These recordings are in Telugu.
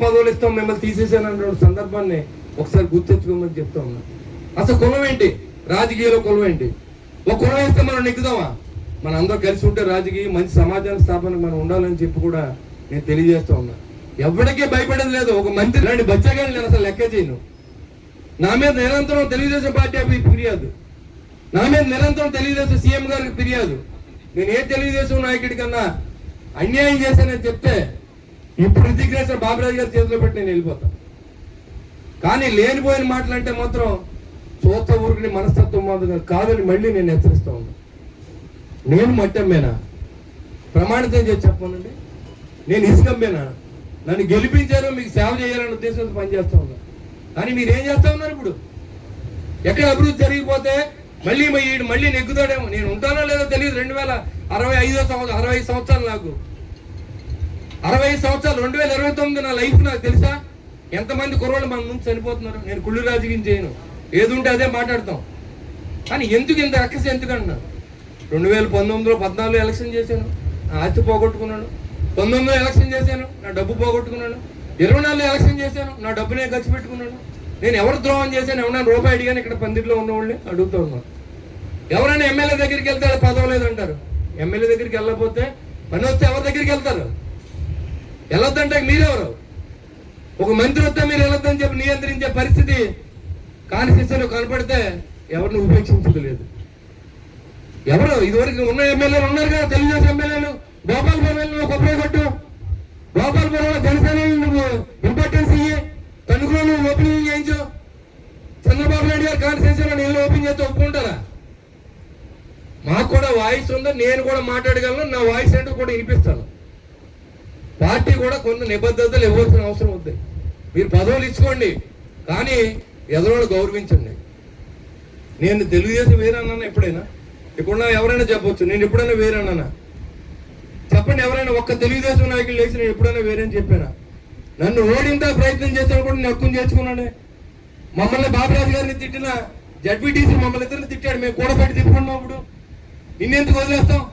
పదవులు ఇస్తాం మిమ్మల్ని తీసేసానన్న సందర్భాన్ని ఒకసారి గుర్తించుకోమని చెప్తా ఉన్నా. అసలు కులం ఏంటి? రాజకీయాల్లో కులం ఏంటి? ఒక కులం వేస్తే మనం నెగ్గుదామా? మన అందరూ కలిసి ఉంటే రాజకీయ మంచి సమాజాన్ని స్థాపనకు మనం ఉండాలని చెప్పి కూడా నేను తెలియజేస్తా ఉన్నా. ఎవరికీ భయపడేది లేదు. ఒక మంత్రి లాంటి బచ్చగాని నేను అసలు లెక్క చేయను. నా మీద నిరంతరం తెలుగుదేశం పార్టీ ఫిర్యాదు, నా మీద నిరంతరం తెలుగుదేశం సీఎం గారికి ఫిర్యాదు. నేను ఏ తెలుగుదేశం నాయకుడి కన్నా అన్యాయం చేశానని చెప్తే ఇప్పుడు రిజిగ్నేషన్ బాబురాజు గారి చేతిలో పెట్టి నేను వెళ్ళిపోతాను. కానీ లేనిపోయిన మాటలంటే మాత్రం చూస్తా ఊరికి మనస్తత్వం కాదని మళ్ళీ నేను హెచ్చరిస్తా ఉన్నా. నేను మట్టమ్మేనా? ప్రమాణితం చేసి చెప్పానండి. నేను ఇసుకమ్మేనా? నన్ను గెలిపించారు, మీకు సేవ చేయాలనే ఉద్దేశంతో పనిచేస్తా ఉన్నా. కానీ మీరేం చేస్తా ఉన్నారు? ఇప్పుడు ఎక్కడ అభివృద్ధి జరిగిపోతే మళ్ళీ నెగ్గుతాడేమో. నేను ఉంటానో లేదో తెలియదు. 2065 సంవత్సరాలు, నాకు 65 సంవత్సరాలు. 2029 నా లైఫ్ నాకు తెలుసా? ఎంతమంది కుర్రోళ్ళు మన ముందు చనిపోతున్నారు. నేను కుళ్ళు రాజకీయం చేయను, ఏది ఉంటే అదే మాట్లాడతాం. కానీ ఎందుకు ఇంత అక్కసి ఎందుకన్నా? 2019లో 14 ఎలక్షన్ చేశాను, నా ఆస్తి పోగొట్టుకున్నాను. 19లో ఎలక్షన్ చేశాను, నా డబ్బు పోగొట్టుకున్నాను. 24లో ఎలక్షన్ చేశాను, నా డబ్బునే ఖర్చు పెట్టుకున్నాను. నేను ఎవరు ద్రోహం చేశాను? ఎవరైనా రూపాయి అడిగాను? ఇక్కడ పందిట్లో ఉన్న వాళ్ళని అడుగుతూ ఉన్నాను. ఎవరైనా ఎమ్మెల్యే దగ్గరికి వెళ్తే పదవి లేదంటారు. ఎమ్మెల్యే దగ్గరికి వెళ్ళకపోతే పని వస్తే ఎవరి దగ్గరికి వెళ్తారు? వెళ్ళొద్దంటే మీరెవరు? ఒక మంత్రి వస్తే మీరు వెళ్ళొద్దని చెప్పి నియంత్రించే పరిస్థితి కాన్స్టిట్యూన్సీలో కనపడితే ఎవరిని ఉపేక్షించదు లేదు. ఎవరు ఇదివరకు ఉన్న ఎమ్మెల్యేలు ఉన్నారు కదా, తెలుగుదేశం ఎమ్మెల్యేలు. గోపాలపురంలో కొబ్బరి కొట్టు, గోపాలపురంలో జనసేన నువ్వు ఇంపార్టెన్స్ ఇయ్యి, తణుకులో నువ్వు ఓపెనింగ్ చేయించు. చంద్రబాబు నాయుడు గారు కాన్స్టిట్యూన్సీలో నేను ఓపెన్ చేస్తే ఒప్పుకుంటారా? మాకు కూడా వాయిస్ ఉందో, నేను కూడా మాట్లాడగలను. నా వాయిస్ ఏంటో కూడా వినిపిస్తాను. పార్టీ కూడా కొన్ని నిబద్ధతలు ఇవ్వాల్సిన అవసరం ఉంది. మీరు పదవులు ఇచ్చుకోండి, కానీ ఎదురోళ్ళు గౌరవించండి. నేను తెలుగుదేశం వేరన్నానా? ఎప్పుడైనా ఇక్కడ ఎవరైనా చెప్పొచ్చు నేను ఎప్పుడైనా వేరన్నానా? చెప్పండి. ఎవరైనా ఒక్క తెలుగుదేశం నాయకులు లేచి నేను ఎప్పుడైనా వేరేని చెప్పానా? నన్ను ఓడిందా ప్రయత్నం చేస్తాను కూడా నేను హక్కుని చేసుకున్నానే. మమ్మల్ని బాబురాజు గారిని తిట్టిన జడ్పీటీసీ మమ్మల్ని ఇద్దరిని తిట్టాడు. మేము కూడబెట్టి తిప్పుకున్నప్పుడు నిన్నెందుకు వదిలేస్తాం?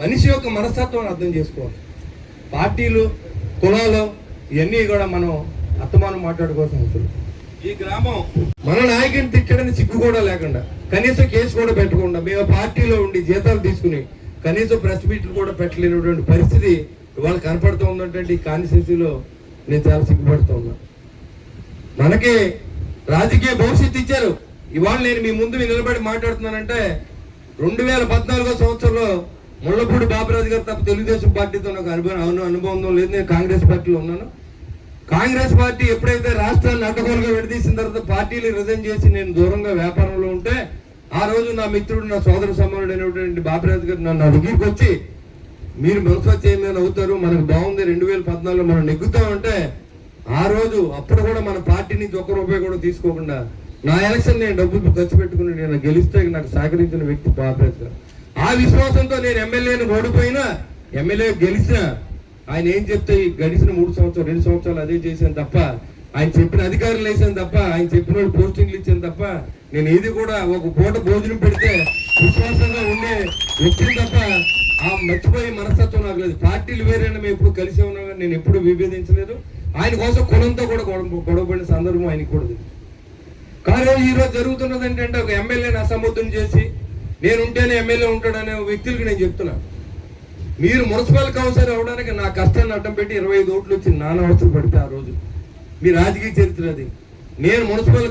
మనిషి యొక్క మనస్తత్వాన్ని అర్థం చేసుకోవాలి. పార్టీలు, కులాలు ఇవన్నీ కూడా మనం అత్తమానం మాట్లాడుకోవాల్సిన అవసరం. ఈ గ్రామం మన నాయకుని తిట్టడానికి సిగ్గు కూడా లేకుండా, కనీసం కేసు కూడా పెట్టకుండా, మేము పార్టీలో ఉండి జీతాలు తీసుకుని కనీసం ప్రెస్ మీట్లు కూడా పెట్టలేనటువంటి పరిస్థితి ఇవాళ కనపడుతూ ఉందంటే ఈ కాన్స్టిట్యూన్సీలో నేను చాలా సిగ్గుపడుతూ ఉన్నా. మనకి రాజకీయ భవిష్యత్తు ఇచ్చారు. ఇవాళ నేను మీ ముందు నిలబడి మాట్లాడుతున్నానంటే 2014 సంవత్సరంలో ముళ్ళపూడి బాబురాజు గారు తప్ప తెలుగుదేశం పార్టీతో నాకు అనుభవం లేదు. నేను కాంగ్రెస్ పార్టీలో ఉన్నాను. కాంగ్రెస్ పార్టీ ఎప్పుడైతే రాష్ట్రాన్ని అడ్డగోలుగా విడదీసిన తర్వాత పార్టీలు రిజైన్ చేసి నేను దూరంగా వ్యాపారంలో ఉంటే, ఆ రోజు నా మిత్రుడు, నా సోదర సమానుడు అయినటువంటి బాబురాజు గారు నన్ను దగ్గరికి వచ్చి, మీరు మున్సిపల్ చైర్మన్ అవుతారు, మనకు బాగుంది, 2014లో మనం నెగ్గుతామంటే, ఆ రోజు అప్పుడు కూడా మన పార్టీ నుంచి ఒక్క రూపాయి కూడా తీసుకోకుండా నా ఎలక్షన్ నేను డబ్బులు ఖర్చు పెట్టుకుని నేను గెలిస్తే నాకు సహకరించిన వ్యక్తి బాబురాజు గారు. ఆ విశ్వాసంతో నేను ఎమ్మెల్యేని ఓడిపోయినా, ఎమ్మెల్యే గెలిచినా, ఆయన ఏం చెప్తే గడిచిన 2 సంవత్సరాలు అదే చేశాను తప్ప, ఆయన చెప్పిన అధికారులు వేసాను తప్ప, ఆయన చెప్పిన వాళ్ళు పోస్టింగ్లు ఇచ్చాను తప్ప, నేను ఏది కూడా ఒక పూట భోజనం పెడితే విశ్వాసంగా ఉండే వ్యక్తిని తప్ప ఆ మర్చిపోయే మనస్తత్వం నాకు లేదు. పార్టీలు వేరైనా మేము ఎప్పుడు కలిసి ఉన్నా, నేను ఎప్పుడు విభేదించలేదు. ఆయన కోసం కులంతో కూడా గొడవపడిన సందర్భం ఆయనకి కూడా. కానీ ఈరోజు జరుగుతున్నది ఏంటంటే, ఒక ఎమ్మెల్యేని అసమర్థం చేసి నేను ఉంటేనే ఎమ్మెల్యే ఉంటాడనే వ్యక్తులకి నేను చెప్తున్నా, మీరు మున్సిపల్ కౌన్సిలర్ అవడానికి నా కష్టాన్ని అడ్డం పెట్టి 25 ఓట్లు వచ్చి నాన్న అవసరం పడితే ఆ రోజు మీ రాజకీయ చరిత్ర అది. నేను మున్సిపల్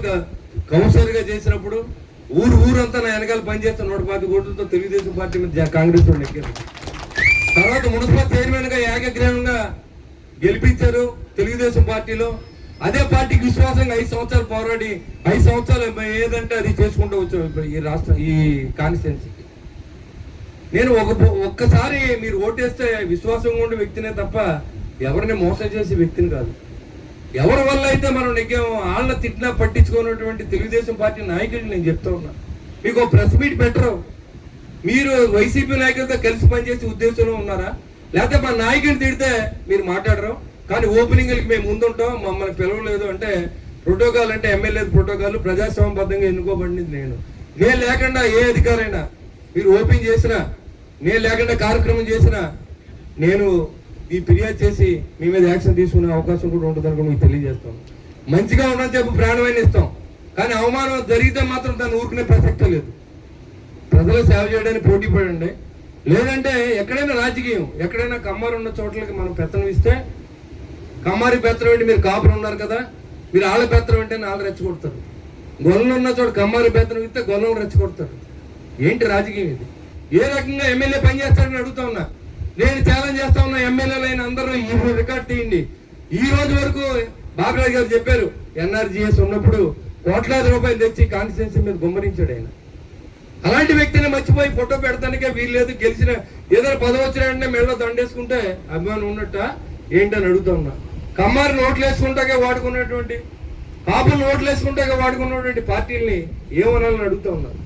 కౌన్సిలర్గా చేసినప్పుడు ఊరంతా నా వెనకాల పనిచేస్తున్న 110 కోట్లతో తెలుగుదేశం పార్టీ మీద కాంగ్రెస్ వాళ్ళు ఎక్కారు. తర్వాత మున్సిపల్ చైర్మన్గా ఏకగ్రీవంగా గెలిపించారు తెలుగుదేశం పార్టీలో. అదే పార్టీకి విశ్వాసంగా 5 సంవత్సరాలు పోరాడి 5 సంవత్సరాలు ఏదంటే అది చేసుకుంటూ వచ్చాం ఈ కాన్స్టిట్యున్సీకి. నేను ఒక్కసారి మీరు ఓటేస్తే విశ్వాసంగా ఉండే వ్యక్తినే తప్ప ఎవరిని మోసం చేసే వ్యక్తిని కాదు. ఎవరి వల్ల అయితే మనం నెగ్గామో వాళ్ళ తిట్టినా పట్టించుకున్నటువంటి తెలుగుదేశం పార్టీ నాయకుడిని నేను చెప్తా ఉన్నా, మీకు ప్రెస్ మీట్ పెట్టరు. మీరు వైసీపీ నాయకులతో కలిసి పనిచేసే ఉద్దేశంలో ఉన్నారా? లేకపోతే మా నాయకుడిని తిడితే మీరు మాట్లాడరు, కానీ ఓపెనింగ్లకి మేము ముందుంటాం, మమ్మల్ని పిలవలేదు అంటే ప్రోటోకాల్ అంటే ఎమ్మెల్యే ప్రోటోకాల్, ప్రజాస్వామ్యబద్ధంగా ఎన్నుకోబడింది నేను లేకుండా ఏ అధికారైనా మీరు ఓపెన్ చేసినా, నేను లేకుండా కార్యక్రమం చేసినా నేను ఈ ఫిర్యాదు చేసి మీ మీద యాక్షన్ తీసుకునే అవకాశం కూడా ఉంటుందని కూడా మీకు తెలియజేస్తాం. మంచిగా ఉన్నని చెప్పి ప్రాణమైన ఇస్తాం, కానీ అవమానం జరిగితే మాత్రం దాన్ని ఊరుకునే ప్రసక్తే లేదు. ప్రజలు సేవ చేయడానికి పోటీ పడండి, లేదంటే ఎక్కడైనా రాజకీయం, ఎక్కడైనా కమ్మారు ఉన్న చోట్లకి మనం పెత్తనం ఇస్తే, కమ్మారి పెత్తనం ఏంటి, మీరు కాపురం ఉన్నారు కదా, మీరు ఆళ్ళ పెత్తనం అంటే వాళ్ళు రెచ్చగొడతారు. గొల్లం ఉన్న చోట కమ్మారి పెత్తనం ఇస్తే గొల్లం రెచ్చగొడతారు. ఏంటి రాజకీయం ఇది? ఏ రకంగా ఎమ్మెల్యే పనిచేస్తాడని అడుగుతా ఉన్నా. నేను ఛాలెంజ్ చేస్తా ఉన్నా, ఎమ్మెల్యేలు అయిన అందరూ ఈ రికార్డ్ తీయండి. ఈ రోజు వరకు బాబురాజు గారు చెప్పారు, ఎన్ఆర్జీఎస్ ఉన్నప్పుడు కోట్లాది రూపాయలు తెచ్చి కాన్స్టిట్యున్సీ మీద గుమ్మరించాడు ఆయన. అలాంటి వ్యక్తిని మర్చిపోయి ఫోటో పెడతానికే వీలు లేదు. గెలిచిన ఏదైనా పదవి వచ్చినాడంటే మెడలో దండేసుకుంటే అభిమానం ఉన్నట్ట ఏంటని అడుగుతా ఉన్నా. కమ్మారి నోట్లు వేసుకుంటాకే వాడుకున్నటువంటి, కాపులు నోట్లు వేసుకుంటాకే వాడుకున్నటువంటి పార్టీల్ని ఏమనాలని అడుగుతా ఉన్నారు.